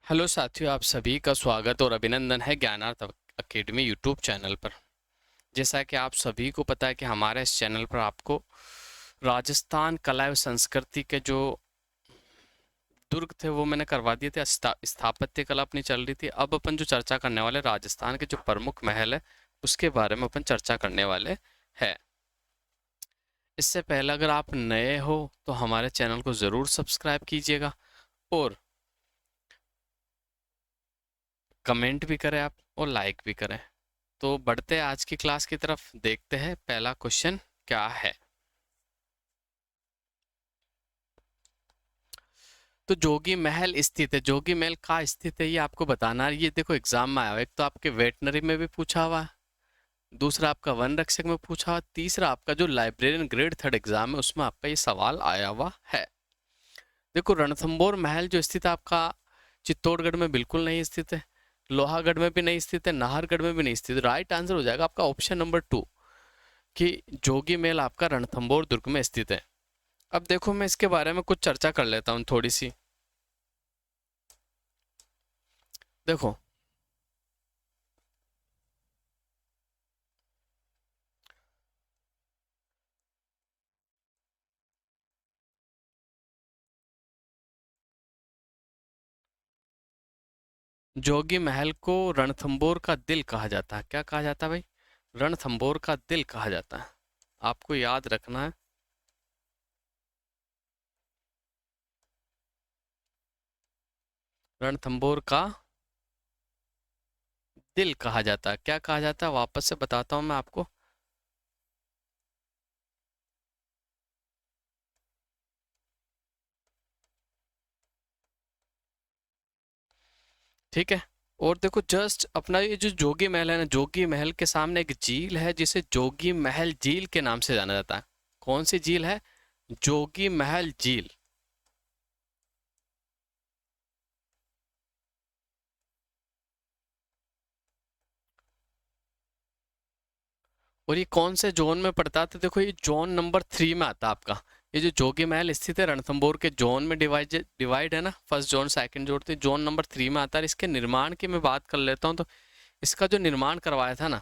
Hello साथियों, आप सभी का स्वागत और अभिनंदन है ज्ञानार्थ अकेडमी यूट्यूब चैनल पर। जैसा कि आप सभी को पता है कि हमारे इस चैनल पर आपको राजस्थान कला एवं संस्कृति के जो दुर्ग थे वो मैंने करवा दिए थे। स्थापत्य कला अपनी चल रही थी। अब अपन जो चर्चा करने वाले राजस्थान के जो प्रमुख महल है उसके बारे में अपन चर्चा करने वाले हैं। इससे पहले अगर आप नए हो तो हमारे चैनल को ज़रूर सब्सक्राइब कीजिएगा और कमेंट भी करें आप और लाइक भी करें। तो बढ़ते हैं आज की क्लास की तरफ। देखते हैं पहला क्वेश्चन क्या है। तो जोगी महल स्थित है, जोगी महल कहाँ स्थित है ये आपको बताना है। ये देखो एग्जाम में आया हुआ है। एक तो आपके वेटनरी में भी पूछा हुआ है, दूसरा आपका वन रक्षक में पूछा हुआ, तीसरा आपका जो लाइब्रेरियन ग्रेड थर्ड एग्जाम है उसमें आपका ये सवाल आया हुआ है। देखो रणथंबोर महल जो स्थित है आपका चित्तौड़गढ़ में बिल्कुल नहीं स्थित है, लोहागढ़ में भी नहीं स्थित है, नाहरगढ़ में भी नहीं स्थित। राइट आंसर हो जाएगा आपका ऑप्शन नंबर 2 कि जोगी महल आपका रणथंबोर दुर्ग में स्थित है। अब देखो मैं इसके बारे में कुछ चर्चा कर लेता हूँ थोड़ी सी। देखो जोगी महल को रणथंबोर का दिल कहा जाता है। क्या कहा जाता है भाई? रणथंबोर का दिल कहा जाता है। आपको याद रखना है। रणथंबोर का दिल कहा जाता है। क्या कहा जाता है वापस से बताता हूं मैं आपको। ठीक है। और देखो जस्ट अपना ये जो जोगी महल है ना, जोगी महल के सामने एक झील है जिसे जोगी महल झील के नाम से जाना जाता है। कौन सी झील है? जोगी महल झील। और ये कौन से जोन में पड़ता है? तो देखो ये जोन नंबर 3 में आता है आपका। ये जो जोगी महल स्थित है रणथंबोर के जोन में डिवाइड है ना, फर्स्ट जोन सेकंड जोन, तो जोन नंबर 3 में आता है। इसके निर्माण की मैं बात कर लेता हूँ। तो इसका जो निर्माण करवाया था ना,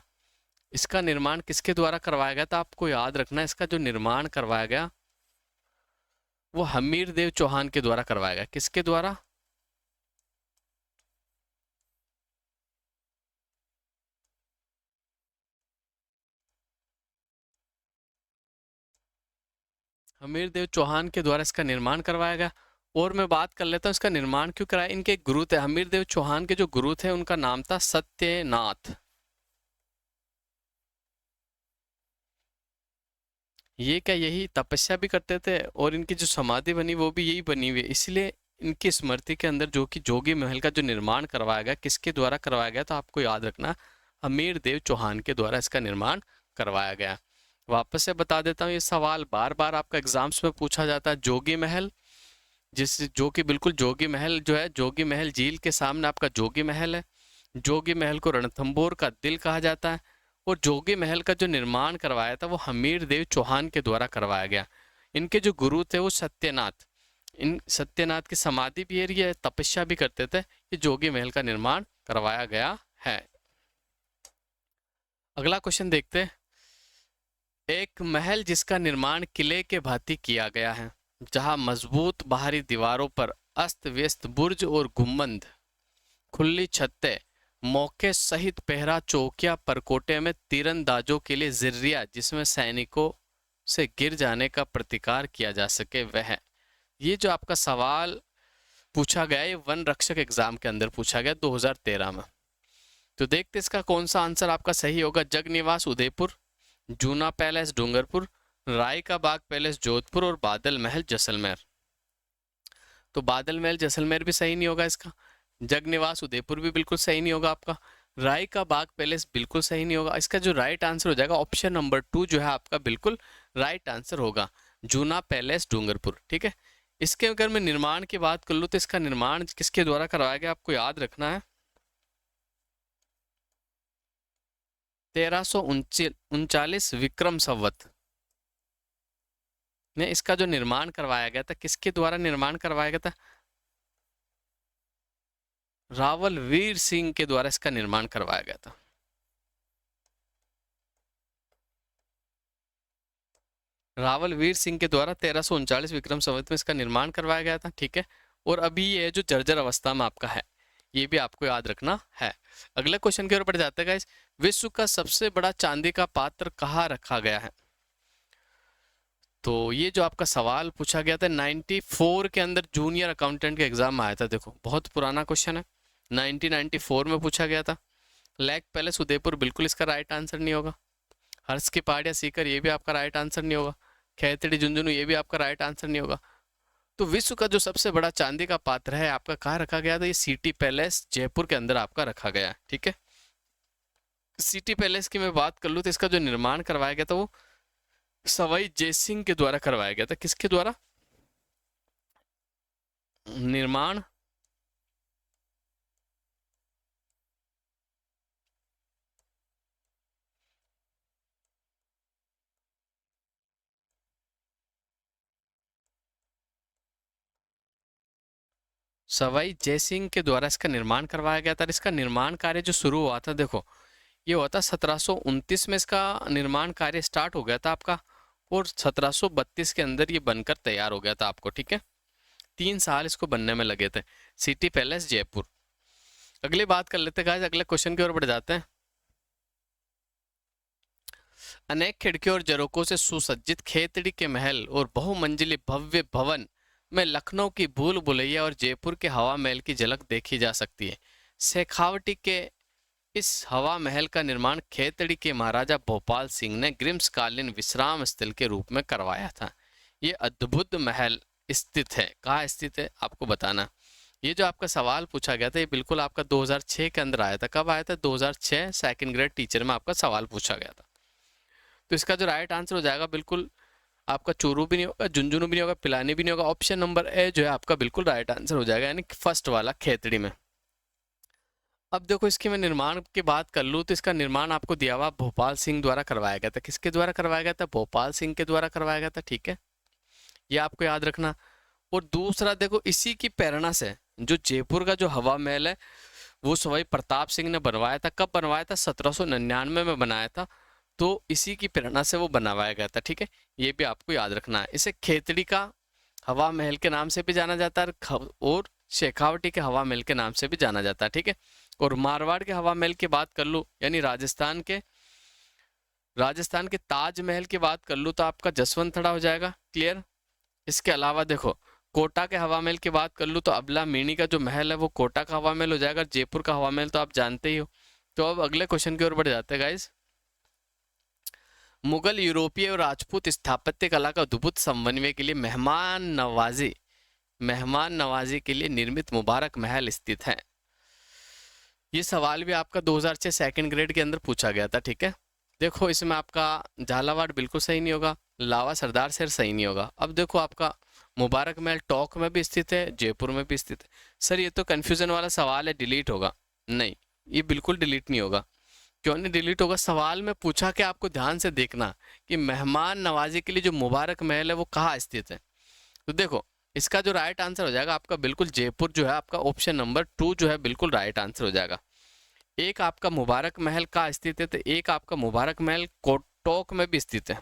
इसका निर्माण किसके द्वारा करवाया गया था आपको याद रखना है। इसका जो निर्माण करवाया गया वो हमीर देव चौहान के द्वारा करवाया गया। किसके द्वारा? हमीर देव चौहान के द्वारा इसका निर्माण करवाया गया। और मैं बात कर लेता हूँ इसका निर्माण क्यों कराया। इनके एक गुरु थे, हमीर देव चौहान के जो गुरु थे उनका नाम था सत्यनाथ। ये क्या यही तपस्या भी करते थे और इनकी जो समाधि बनी वो भी यही बनी हुई है। इसलिए इनकी स्मृति के अंदर जो कि जोगी महल का जो निर्माण करवाया गया, किसके द्वारा करवाया गया, तो आपको याद रखना हमीर देव चौहान के द्वारा इसका निर्माण करवाया गया। वापस से बता देता हूँ, ये सवाल बार बार आपका एग्जाम्स में पूछा जाता है। जोगी महल जिस जो कि बिल्कुल जोगी महल जो है, जोगी महल झील के सामने आपका जोगी महल है। जोगी महल को रणथंबोर का दिल कहा जाता है। और जोगी महल का जो निर्माण करवाया था वो हमीर देव चौहान के द्वारा करवाया गया। इनके जो गुरु थे वो सत्यनाथ। इन सत्यनाथ की समाधि भी है, तपस्या भी करते थे। ये जोगी महल का निर्माण करवाया गया है। अगला क्वेश्चन देखते हैं। एक महल जिसका निर्माण किले के भांति किया गया है, जहां मजबूत बाहरी दीवारों पर अस्त व्यस्त बुर्ज और गुंबद, खुली छतें, मौके सहित पहरा चौकियां, परकोटे में तीरंदाजों के लिए जिर्रिया जिसमें सैनिकों से गिर जाने का प्रतिकार किया जा सके वह है। ये जो आपका सवाल पूछा गया ये वन रक्षक एग्जाम के अंदर पूछा गया 2013 में। तो देखते इसका कौन सा आंसर आपका सही होगा। जगनिवास उदयपुर, जूना पैलेस डूंगरपुर, राय का बाग पैलेस जोधपुर और बादल महल जैसलमेर। तो बादल महल जैसलमेर भी सही नहीं होगा इसका। जगनिवास उदयपुर भी बिल्कुल सही नहीं होगा आपका। राय का बाग पैलेस बिल्कुल सही नहीं होगा। इसका जो राइट आंसर हो जाएगा ऑप्शन नंबर 2 जो है आपका बिल्कुल राइट आंसर होगा, जूना पैलेस डूंगरपुर। ठीक है। इसके अगर मैं निर्माण की बात कर लूँ तो इसका निर्माण किसके द्वारा करवाया गया आपको याद रखना है। 1339 विक्रम संवत ने इसका जो निर्माण करवाया गया था, किसके द्वारा निर्माण करवाया गया था? रावल वीर सिंह के द्वारा इसका निर्माण करवाया गया था। रावल वीर सिंह के द्वारा 1339 विक्रम संवत में इसका निर्माण करवाया गया था, ठीक है। और अभी ये जो जर्जर अवस्था में आपका है, ये भी आपको याद रखना है। अगले क्वेश्चन की ओर बढ़ जाते हैं गाइस। विश्व का सबसे बड़ा चांदी का पात्र कहाँ रखा गया है? तो ये जो आपका सवाल पूछा गया था 94 के अंदर जूनियर अकाउंटेंट के एग्जाम में आया था। देखो बहुत पुराना क्वेश्चन है, 1994 में पूछा गया था। लेक पैलेस उदयपुर बिल्कुल इसका राइट आंसर नहीं होगा। हर्ष की पहाड़िया सीकर ये भी आपका राइट आंसर नहीं होगा। खेतड़ी झुंझुनू ये भी आपका राइट आंसर नहीं होगा। तो विश्व का जो सबसे बड़ा चांदी का पात्र है आपका कहाँ रखा गया था? ये सिटी पैलेस जयपुर के अंदर आपका रखा गया है, ठीक है। सिटी पैलेस की मैं बात कर लूँ तो इसका जो निर्माण करवाया गया था वो सवाई जयसिंह के द्वारा करवाया गया था। किसके द्वारा निर्माण? सवाई जयसिंह के द्वारा इसका निर्माण करवाया गया था। इसका निर्माण कार्य जो शुरू हुआ था, देखो ये हुआ था 1729 में इसका निर्माण कार्य स्टार्ट हो गया था आपका, और 1732 के अंदर ये बनकर तैयार हो गया था आपको, ठीक है। 3 साल इसको बनने में लगे थे। City palace Jaipur. अगली बात कर लेते हैं, अगले क्वेश्चन की ओर बढ़ जाते हैं। अनेक खिड़कियों और झरोकों से सुसज्जित खेतड़ी के महल और बहुमंजिली भव्य भवन में लखनऊ की भूल भुलैया और जयपुर के हवा महल की झलक देखी जा सकती है। शेखावटी के इस हवा महल का निर्माण खेतड़ी के महाराजा भोपाल सिंह ने ग्रीष्मकालीन विश्राम स्थल के रूप में करवाया था। ये अद्भुत महल स्थित है, कहाँ स्थित है आपको बताना। ये जो आपका सवाल पूछा गया था ये बिल्कुल आपका 2006 के अंदर आया था। कब आया था? 2006 सेकंड ग्रेड टीचर में आपका सवाल पूछा गया था। तो इसका जो राइट आंसर हो जाएगा बिल्कुल आपका चूरू भी नहीं होगा, झुंझुनू भी नहीं होगा, पिलानी भी नहीं होगा। ऑप्शन नंबर ए जो है आपका बिल्कुल राइट आंसर हो जाएगा, यानी फर्स्ट वाला खेतड़ी में। अब देखो इसके मैं निर्माण की बात कर लूँ तो इसका निर्माण आपको दिया हुआ भोपाल सिंह द्वारा करवाया गया था। किसके द्वारा करवाया गया था? भोपाल सिंह के द्वारा करवाया गया था, ठीक है। ये आपको याद रखना। और दूसरा देखो इसी की प्रेरणा से जो जयपुर का जो हवा महल है वो सवाई प्रताप सिंह ने बनवाया था। कब बनवाया था? 1799 में बनाया था। तो इसी की प्रेरणा से वो बनवाया गया था, ठीक है। ये भी आपको याद रखना है। इसे खेतड़ी का हवा महल के नाम से भी जाना जाता है और शेखावटी के हवा महल के नाम से भी जाना जाता है, ठीक है। और मारवाड़ के हवा महल की बात कर लूँ, यानी राजस्थान के ताजमहल की बात कर लूँ तो आपका जसवंत थड़ा हो जाएगा, क्लियर। इसके अलावा देखो कोटा के हवा महल की बात कर लूँ तो अबला मीणी का जो महल है वो कोटा का हवा महल हो जाएगा। जयपुर का हवा महल तो आप जानते ही हो। तो अब अगले क्वेश्चन की ओर बढ़ जाते हैं गाइस। मुगल, यूरोपीय और राजपूत स्थापत्य कला का अद्भुत समन्वय के लिए मेहमान नवाजी के लिए निर्मित मुबारक महल स्थित है। ये सवाल भी आपका 2006 सेकंड ग्रेड के अंदर पूछा गया था, ठीक है। देखो इसमें आपका झालावाड़ बिल्कुल सही नहीं होगा, लावा सरदार शहर सही नहीं होगा। अब देखो आपका मुबारक महल टोंक में भी स्थित है, जयपुर में भी स्थित है। सर ये तो कंफ्यूजन वाला सवाल है, डिलीट होगा। नहीं, ये बिल्कुल डिलीट नहीं होगा। क्यों नहीं डिलीट होगा? सवाल में पूछा कि आपको ध्यान से देखना कि मेहमान नवाजी के लिए जो मुबारक महल है वो कहाँ स्थित है। तो देखो इसका जो राइट आंसर हो जाएगा आपका बिल्कुल जयपुर जो है आपका ऑप्शन नंबर 2 जो है बिल्कुल राइट आंसर हो जाएगा। एक आपका मुबारक महल कहाँ स्थित है? तो एक आपका मुबारक महल कोटोक में भी स्थित है।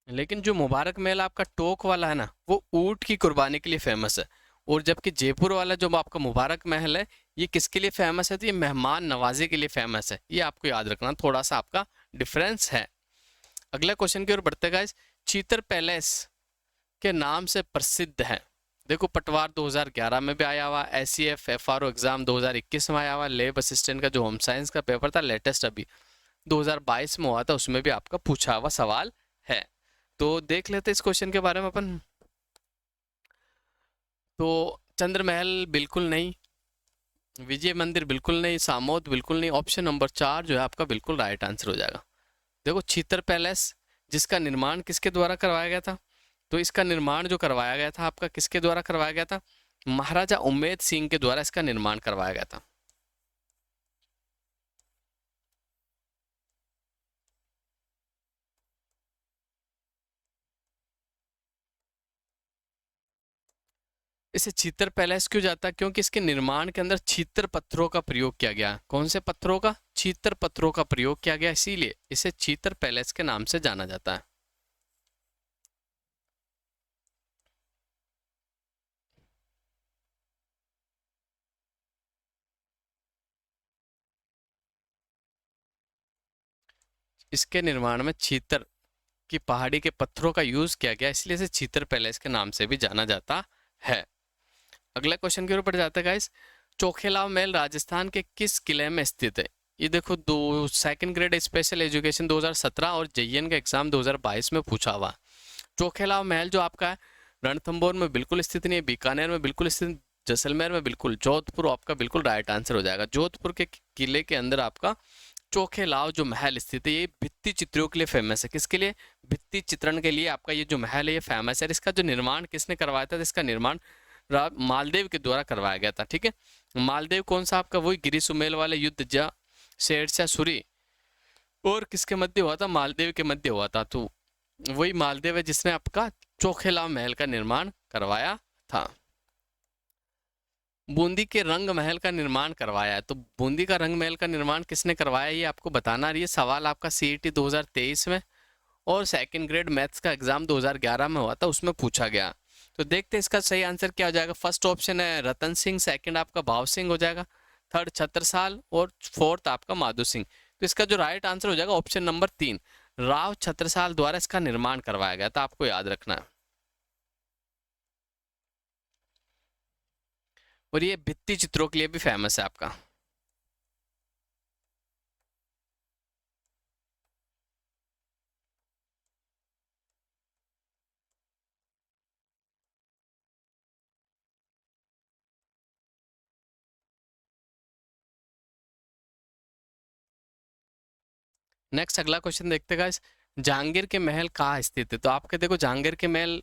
लेकिन जो मुबारक महल आपका टोक वाला है ना वो ऊंट की कुर्बानी के लिए फेमस है। और जबकि जयपुर वाला जो आपका मुबारक महल है ये किसके लिए फेमस है? तो ये मेहमान नवाजी के लिए फेमस है। ये आपको याद रखना, थोड़ा सा आपका डिफरेंस है। अगला क्वेश्चन की ओर बढ़ते गाइस। चीतर पैलेस के नाम से प्रसिद्ध है। देखो पटवार 2011 में भी आया हुआ, SCF FRO एग्जाम 2021 में आया हुआ, लेब असिस्टेंट का जो होम साइंस का पेपर था लेटेस्ट अभी 2022 में हुआ था, उसमें भी आपका पूछा हुआ सवाल है। तो देख लेते इस क्वेश्चन के बारे में अपन। तो चंद्रमहल बिल्कुल नहीं, विजय मंदिर बिल्कुल नहीं, सामोद बिल्कुल नहीं। ऑप्शन नंबर 4 जो है आपका बिल्कुल राइट आंसर हो जाएगा। देखो छीतर पैलेस जिसका निर्माण किसके द्वारा करवाया गया था? तो इसका निर्माण जो करवाया गया था आपका किसके द्वारा करवाया गया था? महाराजा उम्मेद सिंह के द्वारा इसका निर्माण करवाया गया था। इसे छीतर पैलेस क्यों जाता है? क्योंकि इसके निर्माण के अंदर छीतर पत्थरों का प्रयोग किया गया। कौन से पत्थरों का? छीतर पत्थरों का प्रयोग किया गया, इसीलिए इसे छीतर पैलेस के नाम से जाना जाता है। इसके निर्माण में छीतर की पहाड़ी के पत्थरों का यूज किया गया, इसलिए इसे छीतर पैलेस के नाम से भी जाना जाता है। अगला क्वेश्चन के ऊपर जाते हैं गाइस। चोखेलाव महल राजस्थान के किस किले में स्थित है? ये देखो, दो सेकंड ग्रेड स्पेशल एजुकेशन 2017 और जेईएन का एग्जाम 2022 में पूछा हुआ। चोखेलाव महल जो आपका है, रणथंभौर में बिल्कुल स्थित नहीं है, बीकानेर में बिल्कुल स्थित, जैसलमेर में बिल्कुल, जोधपुर आपका बिल्कुल राइट आंसर हो जाएगा। जोधपुर के किले के अंदर आपका चोखेलाव जो महल स्थित है, ये भित्ति चित्रों के लिए फेमस है। किसके लिए? भित्ति चित्रण के लिए आपका ये जो महल है ये फेमस है। इसका जो निर्माण किसने करवाया था? इसका निर्माण मालदेव के द्वारा करवाया गया था। ठीक है, मालदेव कौन सा आपका? वही गिरी सुमेल वाले युद्ध जा शेरशाह सूरी और किसके मध्य हुआ था? मालदेव के मध्य हुआ था। तो वही मालदेव है जिसने आपका चोखेलाव महल का निर्माण करवाया था। बूंदी के रंग महल का निर्माण करवाया है, तो बूंदी का रंग महल का निर्माण किसने करवाया ये आपको बताना है। ये सवाल आपका सीईटी 2023 में और सेकंड ग्रेड मैथ्स का एग्जाम 2011 में हुआ था, उसमें पूछा गया। तो देखते हैं इसका सही आंसर क्या हो जाएगा। फर्स्ट ऑप्शन है रतन सिंह, सेकंड आपका भाव सिंह हो जाएगा, थर्ड छत्रसाल और फोर्थ आपका माधो सिंह। तो इसका जो राइट आंसर हो जाएगा ऑप्शन नंबर 3, राव छत्रसाल द्वारा इसका निर्माण करवाया गया था, आपको याद रखना है। और ये भित्ति चित्रों के लिए भी फेमस है आपका। नेक्स्ट अगला क्वेश्चन देखते हैं गाइस। जहांगीर के महल कहाँ स्थित है? तो आपके देखो, जहांगीर के महल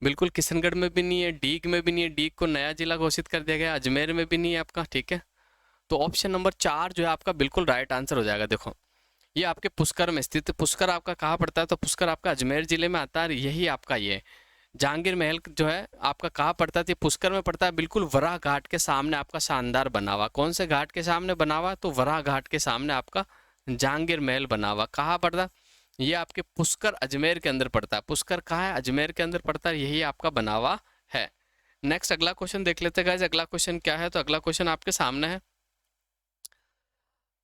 बिल्कुल किशनगढ़ में भी नहीं है, डीग में भी नहीं है, डीग को नया जिला घोषित कर दिया गया, अजमेर में भी नहीं है आपका। ठीक है, तो ऑप्शन नंबर 4 जो है आपका बिल्कुल राइट आंसर हो जाएगा। देखो, ये आपके पुष्कर में स्थित है। पुष्कर आपका कहाँ पड़ता है? तो पुष्कर आपका अजमेर जिले में आता है, यही आपका ये है। जहांगीर महल जो है आपका कहाँ पड़ता है? तो ये पुष्कर में पड़ता है, बिल्कुल वराह घाट के सामने आपका शानदार बना हुआ। कौन से घाट के सामने बना हुआ? तो वराह घाट के सामने आपका जहांगीर महल बना हुआ। कहाँ पड़ता? ये आपके पुष्कर अजमेर के अंदर पड़ता है। पुष्कर कहाँ है? अजमेर के अंदर पड़ता है, यही आपका बना हुआ है। नेक्स्ट अगला क्वेश्चन देख लेते हैं गाइस। अगला क्वेश्चन क्या है? तो अगला क्वेश्चन आपके सामने है।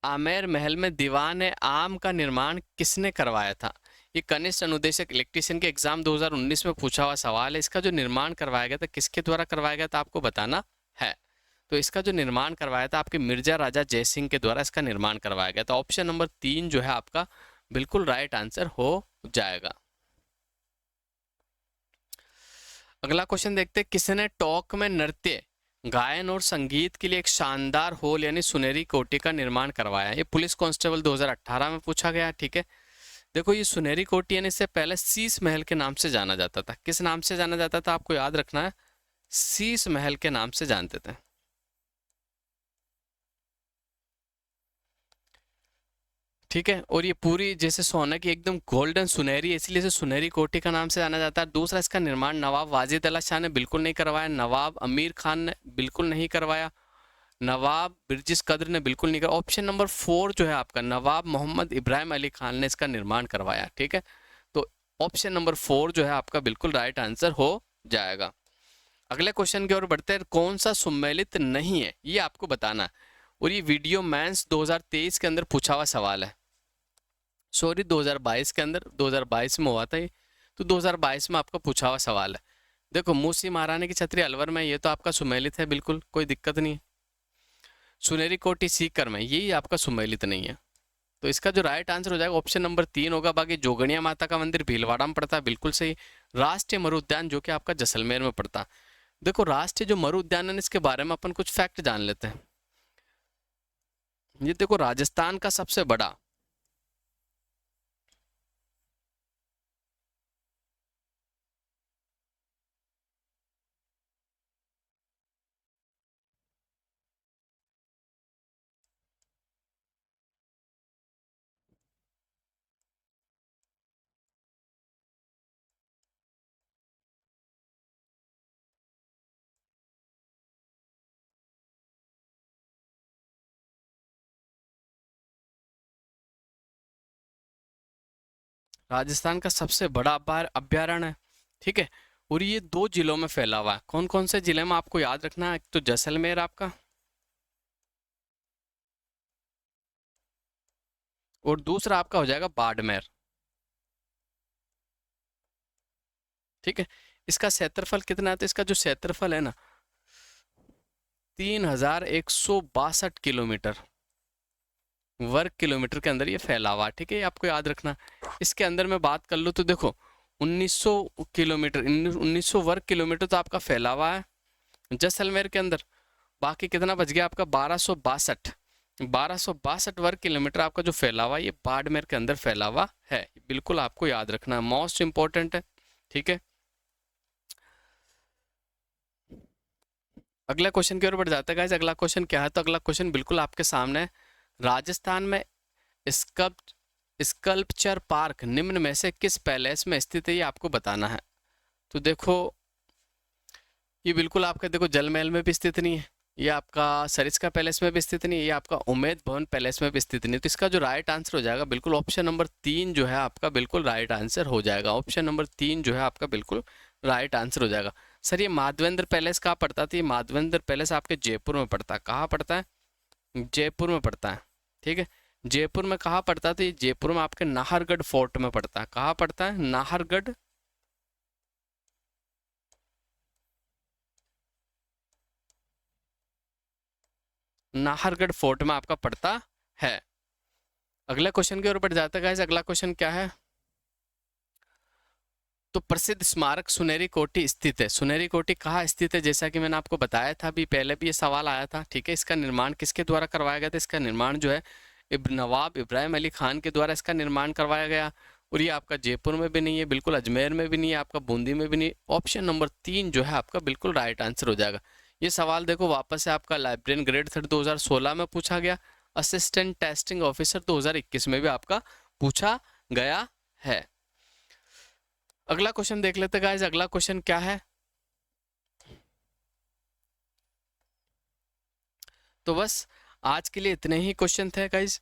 आमेर महल में दीवान आम का निर्माण किसने करवाया था? ये कनिष्ठ अनुदेशक इलेक्ट्रीशियन के एग्जाम 2019 में पूछा हुआ सवाल है। इसका जो निर्माण करवाया गया था, किसके द्वारा करवाया गया था, आपको बताना है। तो इसका जो निर्माण करवाया था आपके मिर्जा राजा जयसिंह के द्वारा इसका निर्माण करवाया गया था। ऑप्शन नंबर 3 जो है आपका बिल्कुल राइट आंसर हो जाएगा। अगला क्वेश्चन देखते हैं। किसने टॉक में नृत्य, गायन और संगीत के लिए एक शानदार हॉल यानी सुनहरी कोठी का निर्माण करवाया? ये पुलिस कांस्टेबल 2018 में पूछा गया। ठीक है, देखो, ये सुनहरी कोठी यानी इससे पहले शीश महल के नाम से जाना जाता था। किस नाम से जाना जाता था आपको याद रखना है, शीश महल के नाम से जानते थे। ठीक है, और ये पूरी जैसे सोना की एकदम गोल्डन सुनहरी, इसलिए इसे सुनहरी कोठी का नाम से जाना जाता है। दूसरा, इसका निर्माण नवाब वाजिद अली शाह ने बिल्कुल नहीं करवाया, नवाब अमीर खान ने बिल्कुल नहीं करवाया, नवाब बिरजिस कद्र ने बिल्कुल नहीं करवाया। ऑप्शन नंबर 4 जो है आपका, नवाब मोहम्मद इब्राहिम अली खान ने इसका निर्माण करवाया। ठीक है, तो ऑप्शन नंबर 4 जो है आपका बिल्कुल राइट आंसर हो जाएगा। अगले क्वेश्चन की ओर बढ़ते हैं। कौन सा सुमेलित नहीं है, ये आपको बताना है। और ये वीडियो मैंस 2023 के अंदर पूछा हुआ सवाल है। सॉरी, 2022 के अंदर, 2022 में हुआ था ये, तो 2022 में आपका पूछा हुआ सवाल है। देखो, मूसी महारानी की छतरी अलवर में, ये तो आपका सुमेलित है, बिल्कुल कोई दिक्कत नहीं है। सुनहरी कोठी सीकर में, यही आपका सुमेलित नहीं है। तो इसका जो राइट आंसर हो जाएगा ऑप्शन नंबर 3 होगा। बाकी जोगनिया माता का मंदिर भीलवाड़ा में पड़ता है, बिल्कुल सही। राष्ट्रीय मरु उद्यान जो कि आपका जैसलमेर में पड़ता है। देखो, राष्ट्रीय जो मरु उद्यान है इसके बारे में अपन कुछ फैक्ट जान लेते हैं। ये देखो, राजस्थान का सबसे बड़ा राजस्थान का सबसे बड़ा अभ्यारण्य है, ठीक है। और ये 2 जिलों में फैला हुआ है। कौन कौन से जिले में आपको याद रखना है? एक तो जैसलमेर आपका, और दूसरा आपका हो जाएगा बाड़मेर, ठीक है। इसका क्षेत्रफल कितना है? तो इसका जो क्षेत्रफल है ना, 3162 वर्ग किलोमीटर के अंदर ये फैला हुआ है, ठीक है। ये आपको याद रखना। इसके अंदर मैं बात कर लूँ तो देखो, 1900 किलोमीटर, 1900 वर्ग किलोमीटर तो आपका फैला हुआ है जैसलमेर के अंदर। बाकी कितना बच गया आपका? 1262 वर्ग किलोमीटर आपका जो फैला हुआ है, ये बाड़मेर के अंदर फैला हुआ है। बिल्कुल आपको याद रखना है, मोस्ट इंपॉर्टेंट है, ठीक है। अगला क्वेश्चन की ओर बढ़ जाता है गाइस। अगला क्वेश्चन क्या है? तो अगला क्वेश्चन बिल्कुल आपके सामने है। राजस्थान में स्कल्पचर पार्क निम्न में से किस पैलेस में स्थित है? ये आपको बताना है। तो देखो, ये बिल्कुल आपका देखो जल महल में भी स्थित नहीं है, ये आपका सरिस्का पैलेस में भी स्थित नहीं है, ये आपका उम्मेद भवन पैलेस में भी स्थित नहीं है। तो इसका जो राइट आंसर हो जाएगा बिल्कुल ऑप्शन नंबर 3 जो है आपका बिल्कुल राइट आंसर हो जाएगा। ऑप्शन नंबर 3 जो है आपका बिल्कुल राइट आंसर हो जाएगा। सर ये माधवेंद्र पैलेस कहाँ पड़ता था? ये माधवेंद्र पैलेस आपके जयपुर में पड़ता है। कहाँ पड़ता है? जयपुर में पड़ता है, ठीक है। जयपुर में कहाँ पड़ता है? तो ये जयपुर में आपके नाहरगढ़ फोर्ट में पड़ता है। कहाँ पड़ता है? नाहरगढ़, नाहरगढ़ फोर्ट में आपका पड़ता है। अगला क्वेश्चन की ओर बढ़ जाता है गाइस। अगला क्वेश्चन क्या है? तो प्रसिद्ध स्मारक सुनेरी कोठी स्थित है। सुनेरी कोठी कहाँ स्थित है? जैसा कि मैंने आपको बताया था अभी पहले भी ये सवाल आया था, ठीक है। इसका निर्माण किसके द्वारा करवाया गया था? इसका निर्माण जो है नवाब इब्राहिम अली खान के द्वारा इसका निर्माण करवाया गया। और ये आपका जयपुर में भी नहीं है, बिल्कुल अजमेर में भी नहीं है, आपका बूंदी में भी नहीं। ऑप्शन नंबर 3 जो है आपका बिल्कुल राइट आंसर हो जाएगा। ये सवाल देखो वापस से आपका लाइब्रेरियन ग्रेड 3 2016 में पूछा गया, असिस्टेंट टेस्टिंग ऑफिसर 2021 में भी आपका पूछा गया है। अगला क्वेश्चन देख लेते गाइस। अगला क्वेश्चन क्या है? तो बस आज के लिए इतने ही क्वेश्चन थे गाइस।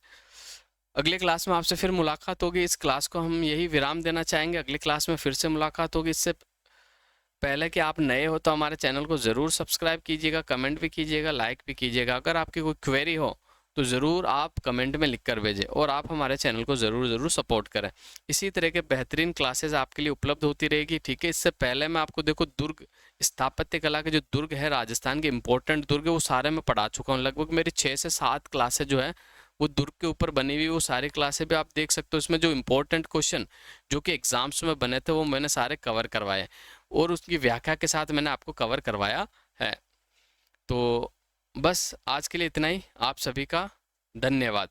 अगले क्लास में आपसे फिर मुलाकात होगी। इस क्लास को हम यही विराम देना चाहेंगे। अगली क्लास में फिर से मुलाकात होगी। इससे पहले कि आप नए हो तो हमारे चैनल को ज़रूर सब्सक्राइब कीजिएगा, कमेंट भी कीजिएगा, लाइक भी कीजिएगा। अगर आपकी कोई क्वेरी हो तो ज़रूर आप कमेंट में लिख कर भेजें, और आप हमारे चैनल को ज़रूर सपोर्ट करें। इसी तरह के बेहतरीन क्लासेस आपके लिए उपलब्ध होती रहेगी, ठीक है। इससे पहले मैं आपको देखो दुर्ग, स्थापत्य कला के जो दुर्ग है राजस्थान के इंपॉर्टेंट दुर्ग है वो सारे मैं पढ़ा चुका हूँ। लगभग मेरी 6 से 7 क्लासेस जो है वो दुर्ग के ऊपर बनी हुई, वो सारी क्लासेस भी आप देख सकते हो। इसमें जो इंपॉर्टेंट क्वेश्चन जो कि एग्जाम्स में बने थे वो मैंने सारे कवर करवाए, और उसकी व्याख्या के साथ मैंने आपको कवर करवाया है। तो बस आज के लिए इतना ही। आप सभी का धन्यवाद।